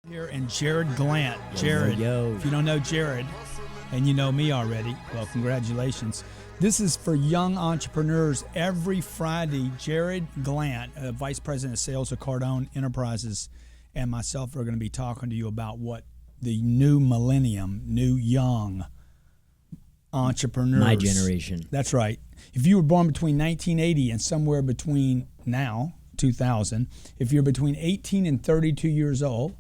Here and Jared Glant. Jared, if you don't know Jared, and you know me already, well, congratulations. This is for young entrepreneurs. Every Friday, Jared Glant, Vice President of Sales of Cardone Enterprises, and myself are going to be talking to you about what the new millennium, new young entrepreneurs. My generation. That's right. If you were born between 1980 and somewhere between now, 2000, if you're between 18 and 32 years old,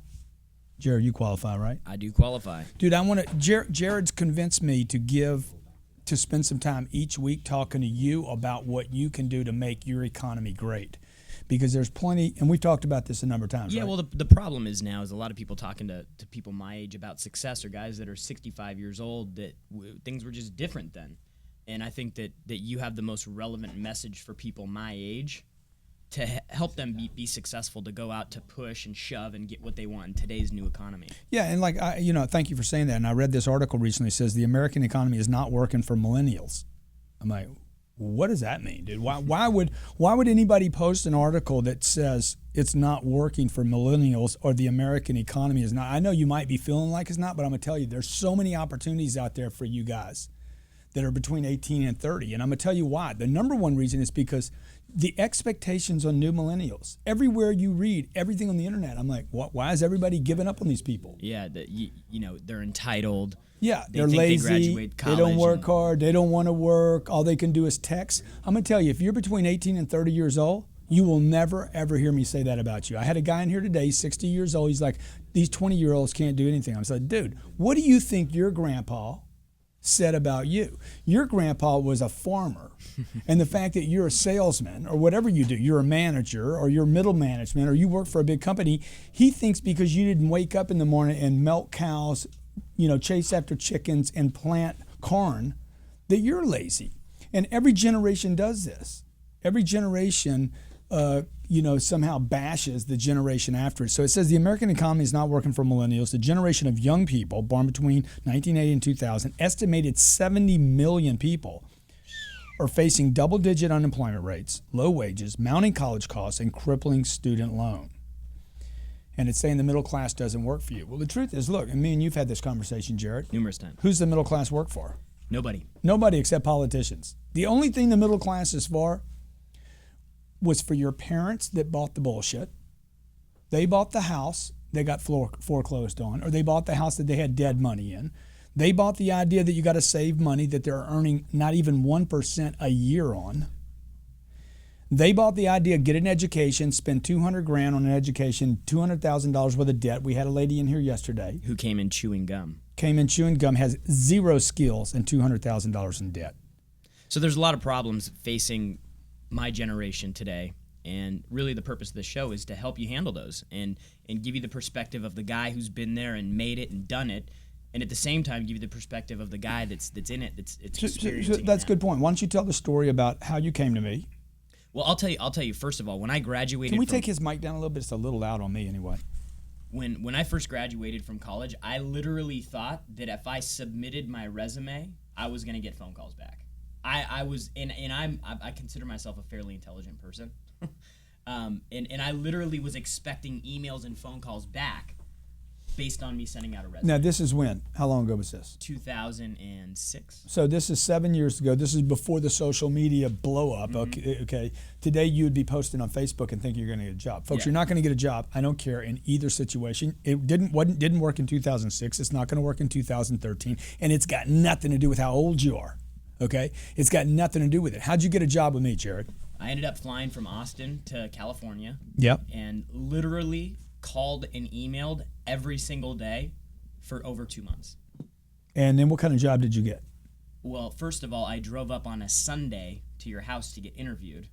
Jared, you qualify, right? I do qualify. Dude, I want to. Jared's convinced me to spend some time each week talking to you about what you can do to make your economy great. Because there's plenty, and we've talked about this a number of times. Yeah, right? well, the problem is now is a lot of people talking to people my age about success, or guys that are 65 years old, that things were just different then. And I think that you have the most relevant message for people my age to help them be successful, to go out to push and shove and get what they want in today's new economy. Yeah, and thank you for saying that. And I read this article recently. It says the American economy is not working for millennials. I'm like, what does that mean, dude? Why would anybody post an article that says it's not working for millennials or the American economy is not? I know you might be feeling like it's not, but I'm gonna tell you, there's so many opportunities out there for you guys that are between 18 and 30. And I'm going to tell you why. The number one reason is because the expectations on new millennials, everywhere you read, everything on the internet, I'm like, why is everybody giving up on these people? Yeah, they're entitled. Yeah, they're lazy, they graduate college, they don't work hard, they don't want to work, all they can do is text. I'm going to tell you, if you're between 18 and 30 years old, you will never, ever hear me say that about you. I had a guy in here today, 60 years old, he's like, these 20-year-olds can't do anything. I was like, dude, what do you think your grandpa said about you? Your grandpa was a farmer. And the fact that you're a salesman or whatever you do, you're a manager or you're middle management or you work for a big company, he thinks because you didn't wake up in the morning and milk cows, chase after chickens and plant corn, that you're lazy. And every generation does this. Every generation somehow bashes the generation after it. So it says the American economy is not working for millennials. The generation of young people born between 1980 and 2000, estimated 70 million people, are facing double-digit unemployment rates, low wages, mounting college costs, and crippling student loan. And it's saying the middle class doesn't work for you. Well, the truth is, look, and me and you've had this conversation, Jared. Numerous times. Who's the middle class work for? Nobody. Nobody except politicians. The only thing the middle class is for was for your parents that bought the bullshit. They bought the house they got foreclosed on, or they bought the house that they had dead money in. They bought the idea that you got to save money that they're earning not even 1% a year on. They bought the idea, get an education, spend $200,000 on an education, $200,000 worth of debt. We had a lady in here yesterday who came in chewing gum. Has zero skills and $200,000 in debt. So there's a lot of problems facing my generation today, and really the purpose of the show is to help you handle those and give you the perspective of the guy who's been there and made it and done it, and at the same time give you the perspective of the guy that's in it, that's experiencing that's a it. Good point. Why don't you tell the story about how you came to me? Well, I'll tell you first of all, when I graduated, can we take his mic down a little bit? It's a little loud on me anyway. When I first graduated from college, I literally thought that if I submitted my resume, I was going to get phone calls back. I consider myself a fairly intelligent person, and I literally was expecting emails and phone calls back based on me sending out a resume. Now this is when? How long ago was this? 2006. So this is 7 years ago. This is before the social media blow up. Mm-hmm. Okay. Today you would be posting on Facebook and think you're going to get a job, folks. Yeah. You're not going to get a job. I don't care in either situation. It didn't work in 2006. It's not going to work in 2013, and it's got nothing to do with how old you are. Okay, it's got nothing to do with it. How'd you get a job with me, Jared? I ended up flying from Austin to California. Yep. And literally called and emailed every single day for over 2 months. And then what kind of job did you get? Well, first of all, I drove up on a Sunday to your house to get interviewed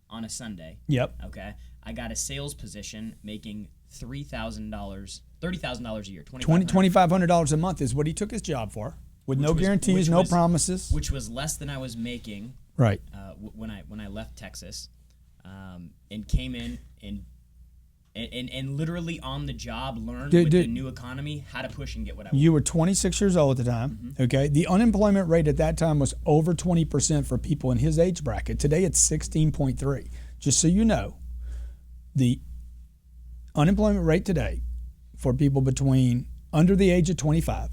on a Sunday. Yep. Okay. I got a sales position making $30,000 a year. $2,500 a month is what he took his job for. With no guarantees, no promises. Which was less than I was making. Right. When I left Texas, and came in and literally on the job learned with the new economy how to push and get what I want. You were 26 years old at the time. Mm-hmm. Okay. The unemployment rate at that time was over 20% for people in his age bracket. Today it's 16.3. Just so you know, the unemployment rate today for people between under the age of 25.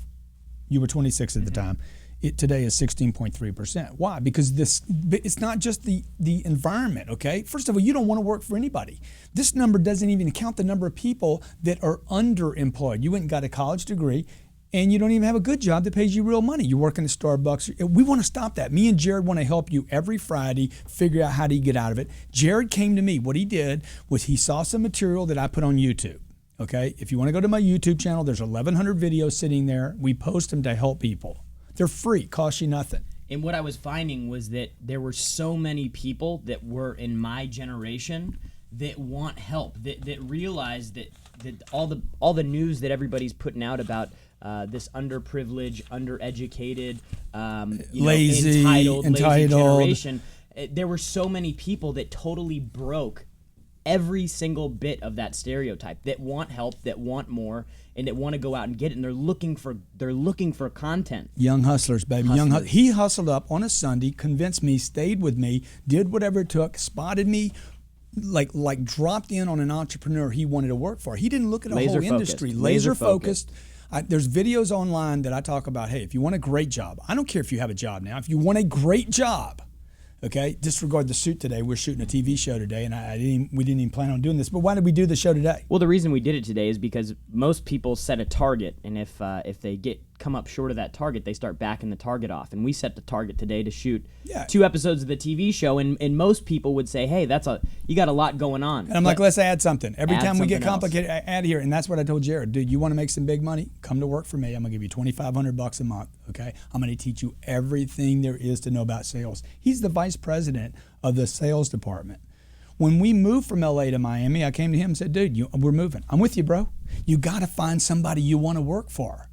You were 26 at the time. It today is 16.3%. Why? Because it's not just the environment, okay? First of all, you don't want to work for anybody. This number doesn't even count the number of people that are underemployed. You went and got a college degree, and you don't even have a good job that pays you real money. You work in a Starbucks. We want to stop that. Me and Jared want to help you every Friday figure out how do you get out of it. Jared came to me. What he did was he saw some material that I put on YouTube. Okay, if you want to go to my YouTube channel, there's 1,100 videos sitting there. We post them to help people. They're free, cost you nothing. And what I was finding was that there were so many people that were in my generation that want help, that realize that all the news that everybody's putting out about this underprivileged, undereducated, lazy generation, there were so many people that totally broke every single bit of that stereotype, that want help, that want more, and that want to go out and get it, and they're looking for content. Young hustlers, baby. He hustled up on a Sunday, convinced me, stayed with me, did whatever it took, spotted me, like dropped in on an entrepreneur he wanted to work for. He didn't look at a whole industry. Laser focused. There's videos online that I talk about, hey, if you want a great job, I don't care if you have a job now, if you want a great job, okay, disregard the suit today. We're shooting a TV show today, and we didn't even plan on doing this. But why did we do the show today? Well, the reason we did it today is because most people set a target, and if they come up short of that target, they start backing the target off. And we set the target today to shoot 2 episodes of the TV show, and most people would say, hey, you got a lot going on. And I'm like, let's add something. Every time we get complicated, I add here. And that's what I told Jared. Dude, you want to make some big money? Come to work for me. I'm going to give you $2,500 a month, okay? I'm going to teach you everything there is to know about sales. He's the vice president of the sales department. When we moved from LA to Miami, I came to him and said, dude, we're moving. I'm with you, bro. You got to find somebody you want to work for.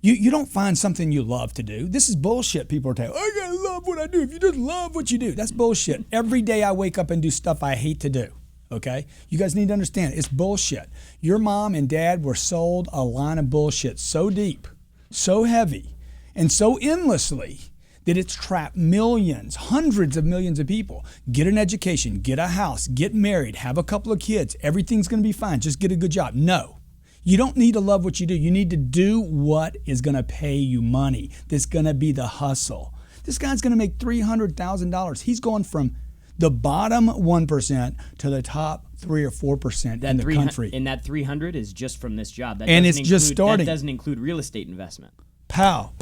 You don't find something you love to do. This is bullshit. People are telling I gotta love what I do. If you just love what you do, that's bullshit. Every day I wake up and do stuff I hate to do, okay? You guys need to understand, it's bullshit. Your mom and dad were sold a line of bullshit so deep, so heavy, and so endlessly that it's trapped millions, hundreds of millions of people. Get an education, get a house, get married, have a couple of kids. Everything's gonna be fine. Just get a good job. No. You don't need to love what you do. You need to do what is going to pay you money. That's going to be the hustle. This guy's going to make $300,000. He's going from the bottom 1% to the top 3 or 4% in the country. And that 300 is just from this job. And it's just starting. That doesn't include real estate investment. Pow.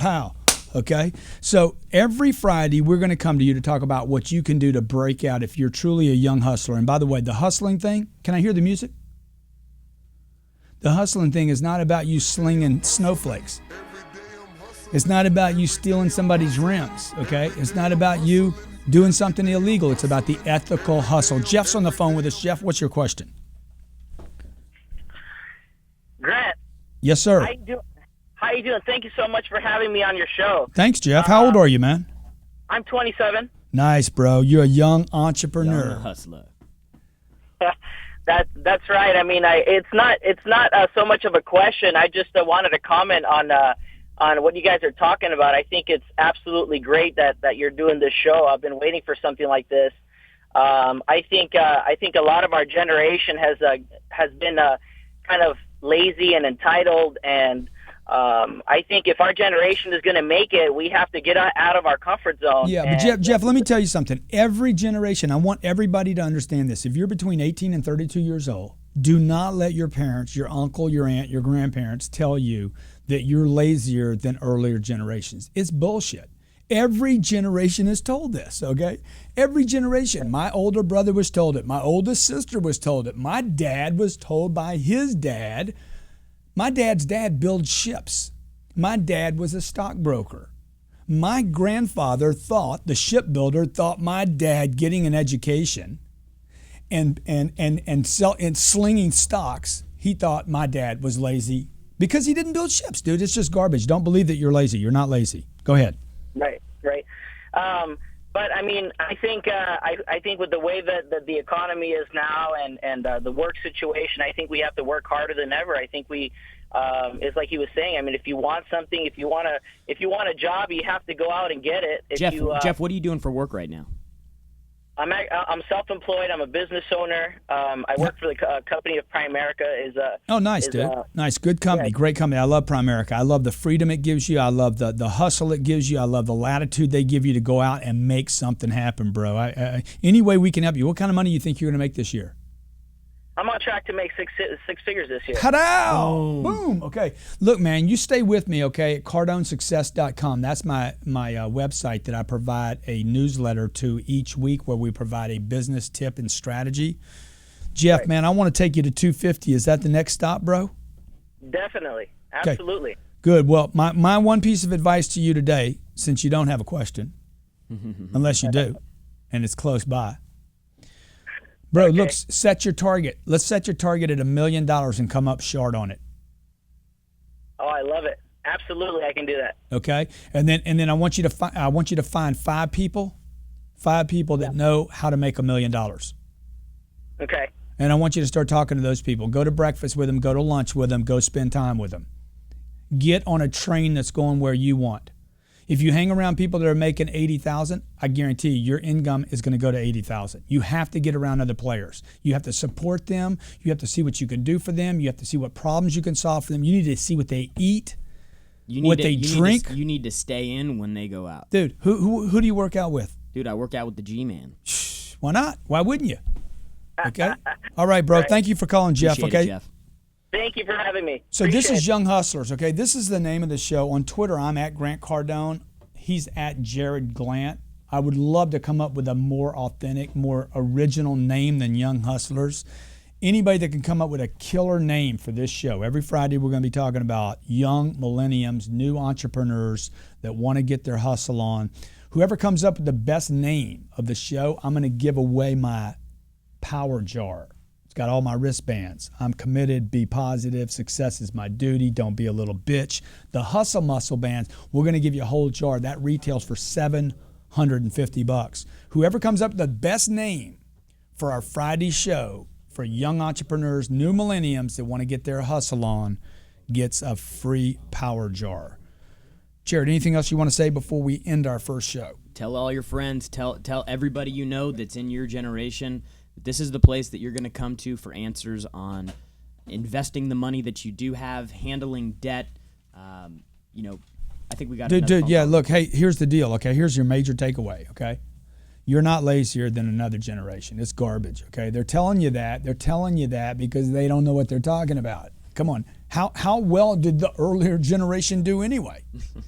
Okay? So every Friday, we're going to come to you to talk about what you can do to break out if you're truly a young hustler. And by the way, the hustling thing, can I hear the music? The hustling thing is not about you slinging snowflakes. It's not about you stealing somebody's rims, okay? It's not about you doing something illegal. It's about the ethical hustle. Jeff's on the phone with us. Jeff, what's your question? Grant. Yes, sir. How you doing? Thank you so much for having me on your show. Thanks, Jeff. How old are you, man? I'm 27. Nice, bro. You're a young entrepreneur. Young hustler. That's right. I mean, it's not so much of a question. I just wanted to comment on what you guys are talking about. I think it's absolutely great that you're doing this show. I've been waiting for something like this. I think a lot of our generation has been kind of lazy and entitled, and I think if our generation is going to make it, we have to get out of our comfort zone. Yeah, but Jeff, let me tell you something. Every generation, I want everybody to understand this. If you're between 18 and 32 years old, do not let your parents, your uncle, your aunt, your grandparents tell you that you're lazier than earlier generations. It's bullshit. Every generation is told this, okay? Every generation. My older brother was told it. My oldest sister was told it. My dad was told by his dad. My dad's dad built ships. My dad was a stockbroker. My grandfather the shipbuilder thought my dad getting an education and slinging stocks, he thought my dad was lazy because he didn't build ships, dude. It's just garbage. Don't believe that you're lazy. You're not lazy. Go ahead. Right. But I mean, I think with the way that the economy is now and the work situation, I think we have to work harder than ever. I think it's like he was saying. I mean, if you want something, if you want a job, you have to go out and get it. Jeff, what are you doing for work right now? I'm self-employed. I'm a business owner. I work for the company of Primerica. Oh, nice, dude. Nice, good company, great company. I love Primerica. I love the freedom it gives you. I love the hustle it gives you. I love the latitude they give you to go out and make something happen, bro. Any way we can help you. What kind of money you think you're going to make this year? I'm on track to make six figures this year. Ta-da! Boom. Okay. Look, man, you stay with me, okay, at CardoneSuccess.com. That's my website that I provide a newsletter to each week where we provide a business tip and strategy. Jeff, right. Man, I want to take you to 250. Is that the next stop, bro? Definitely. Absolutely. Okay. Good. Well, my one piece of advice to you today, since you don't have a question, unless you do, and it's close by. Bro, look, set your target. Let's set your target at $1 million and come up short on it. Oh, I love it. Absolutely, I can do that. Okay, and then I want you to find five people that know how to make $1 million. Okay. And I want you to start talking to those people. Go to breakfast with them. Go to lunch with them. Go spend time with them. Get on a train that's going where you want. If you hang around people that are making $80,000, I guarantee you your income is going to go to $80,000. You have to get around other players. You have to support them. You have to see what you can do for them. You have to see what problems you can solve for them. You need to see what they eat, what they drink. You need to stay in when they go out. Dude, who do you work out with? Dude, I work out with the G-Man. Why not? Why wouldn't you? Okay. All right, bro. Right. Thank you for calling, Jeff. Appreciate okay. It, Jeff. Thank you for having me. So this is Young Hustlers, okay? This is the name of the show. On Twitter, I'm at Grant Cardone. He's at Jared Glant. I would love to come up with a more authentic, more original name than Young Hustlers. Anybody that can come up with a killer name for this show. Every Friday, we're going to be talking about young millennials, new entrepreneurs that want to get their hustle on. Whoever comes up with the best name of the show, I'm going to give away my power jar. Got all my wristbands. I'm committed, be positive, success is my duty, don't be a little bitch. The hustle muscle bands, we're gonna give you a whole jar. That retails for $750. Whoever comes up with the best name for our Friday show for young entrepreneurs, new millennials that wanna get their hustle on, gets a free power jar. Jared, anything else you wanna say before we end our first show? Tell all your friends, tell everybody you know that's in your generation. This is the place that you're going to come to for answers on investing the money that you do have, handling debt. I think we got Dude, yeah, look, hey, here's the deal, okay? Here's your major takeaway, okay? You're not lazier than another generation. It's garbage, okay? They're telling you that. They're telling you that because they don't know what they're talking about. Come on. How well did the earlier generation do anyway?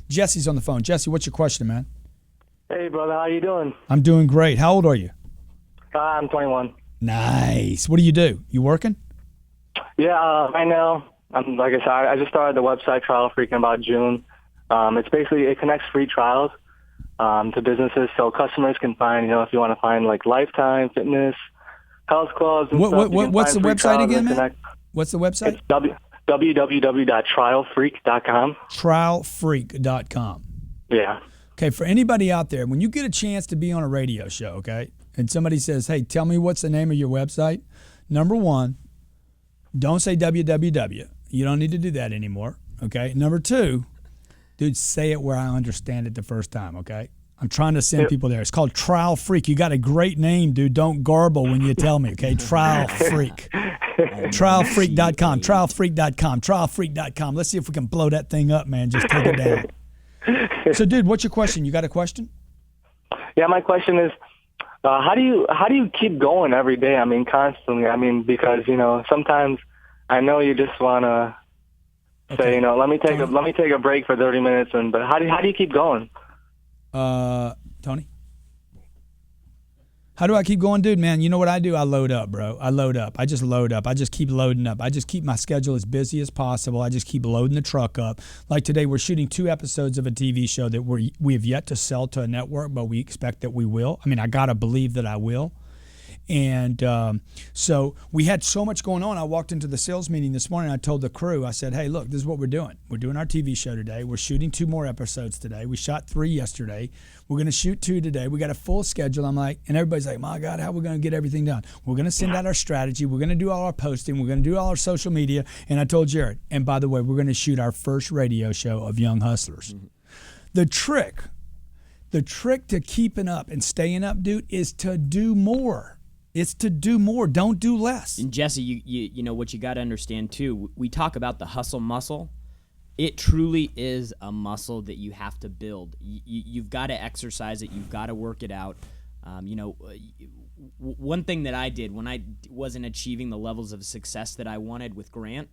Jesse's on the phone. Jesse, what's your question, man? Hey, brother. How you doing? I'm doing great. How old are you? I'm 21. Nice. What do? You working? Yeah, right now, like I said, I just started the website Trial Freak in about June. It's basically, it connects free trials to businesses so customers can find, if you want to find like Lifetime, fitness, health clubs and stuff. What's the website again, man? What's the website? It's www.trialfreak.com. Trialfreak.com. Yeah. Okay, for anybody out there, when you get a chance to be on a radio show, okay, and somebody says, hey, tell me what's the name of your website, number one, don't say www. You don't need to do that anymore, okay? Number two, dude, say it where I understand it the first time, okay? I'm trying to send people there. It's called Trial Freak. You got a great name, dude. Don't garble when you tell me, okay? Trial Freak. Trialfreak.com, trialfreak.com, trialfreak.com. Let's see if we can blow that thing up, man. Just take it down. So, dude, what's your question? You got a question? Yeah, my question is, how do you keep going every day? I mean, constantly. I mean, because sometimes I know you just want to say, let me take a break for 30 minutes, but how do you keep going? Tony? How do I keep going, dude? Man, you know what I do? I load up, bro. I load up. I just load up. I just keep loading up. I just keep my schedule as busy as possible. I just keep loading the truck up. Like today, we're shooting 2 episodes of a TV show that we have yet to sell to a network, but we expect that we will. I mean, I got to believe that I will. And so we had so much going on. I walked into the sales meeting this morning. I told the crew, I said, hey, look, this is what we're doing. We're doing our TV show today. We're shooting 2 more episodes today. We shot 3 yesterday. We're going to shoot 2 today. We got a full schedule. I'm like, and everybody's like, my God, how are we going to get everything done? We're going to send out our strategy. We're going to do all our posting. We're going to do all our social media. And I told Jared, and by the way, we're going to shoot our first radio show of Young Hustlers. Mm-hmm. The trick The trick to keeping up and staying up, dude, is to do more. It's to do more. Don't do less. And Jesse, you know what you got to understand too. We talk about the hustle muscle. It truly is a muscle that you have to build. You've got to exercise it. You've got to work it out. One thing that I did when I wasn't achieving the levels of success that I wanted with Grant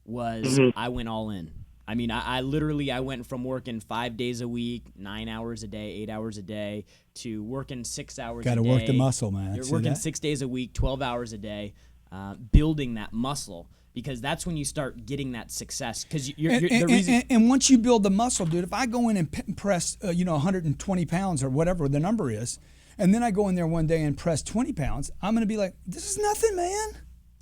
was I went all in. I mean, I literally went from working 5 days a week, 9 hours a day, 8 hours a day, to working 6 hours a day. Got to work the muscle, man. You're working 6 days a week, 12 hours a day, building that muscle, because that's when you start getting that success. Because and once you build the muscle, dude, if I go in and press 120 pounds or whatever the number is, and then I go in there one day and press 20 pounds, I'm going to be like, this is nothing, man.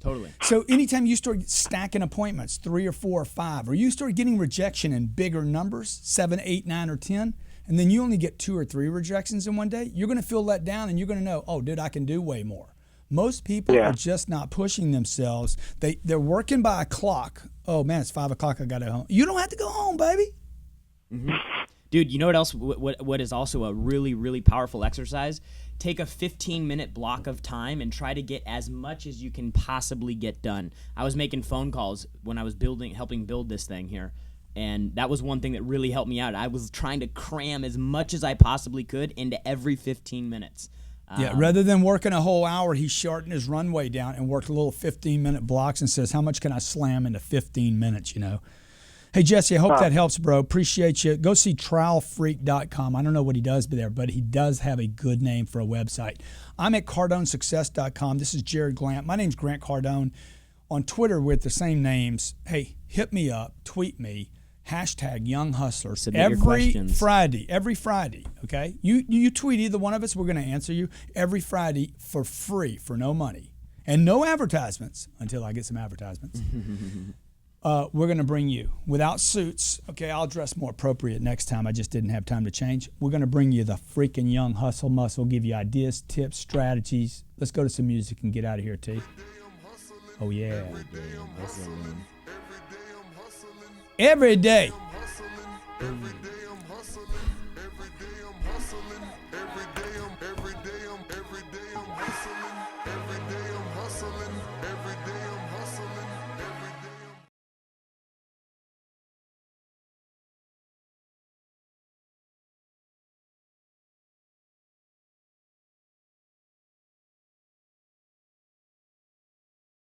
Totally. So anytime you start stacking appointments, 3 or 4 or 5, or you start getting rejection in bigger numbers, 7, 8, 9, or 10, and then you only get 2 or 3 rejections in one day, you're going to feel let down, and you're going to know, oh, dude, I can do way more. Most people are just not pushing themselves. They're working by a clock. Oh, man, it's 5 o'clock. I got to go home. You don't have to go home, baby. Mm-hmm. Dude, you know what else? What is also a really, really powerful exercise? Take a 15-minute block of time and try to get as much as you can possibly get done. I was making phone calls when I was helping build this thing here, and that was one thing that really helped me out. I was trying to cram as much as I possibly could into every 15 minutes. Rather than working a whole hour, he shortened his runway down and worked little 15-minute blocks and says, how much can I slam into 15 minutes, Hey, Jesse, I hope that helps, bro. Appreciate you. Go see trialfreak.com. I don't know what he does there, but he does have a good name for a website. I'm at cardonesuccess.com. This is Jared Glant. My name's Grant Cardone. On Twitter, with the same names. Hey, hit me up, tweet me, #YoungHustler. Submit your questions. Every Friday, okay? You tweet either one of us, we're going to answer you every Friday for free, for no money. And no advertisements until I get some advertisements. We're going to bring you, without suits, okay, I'll dress more appropriate next time. I just didn't have time to change. We're going to bring you the freaking Young Hustle Muscle, give you ideas, tips, strategies. Let's go to some music and get out of here, T. Oh, yeah. Every day.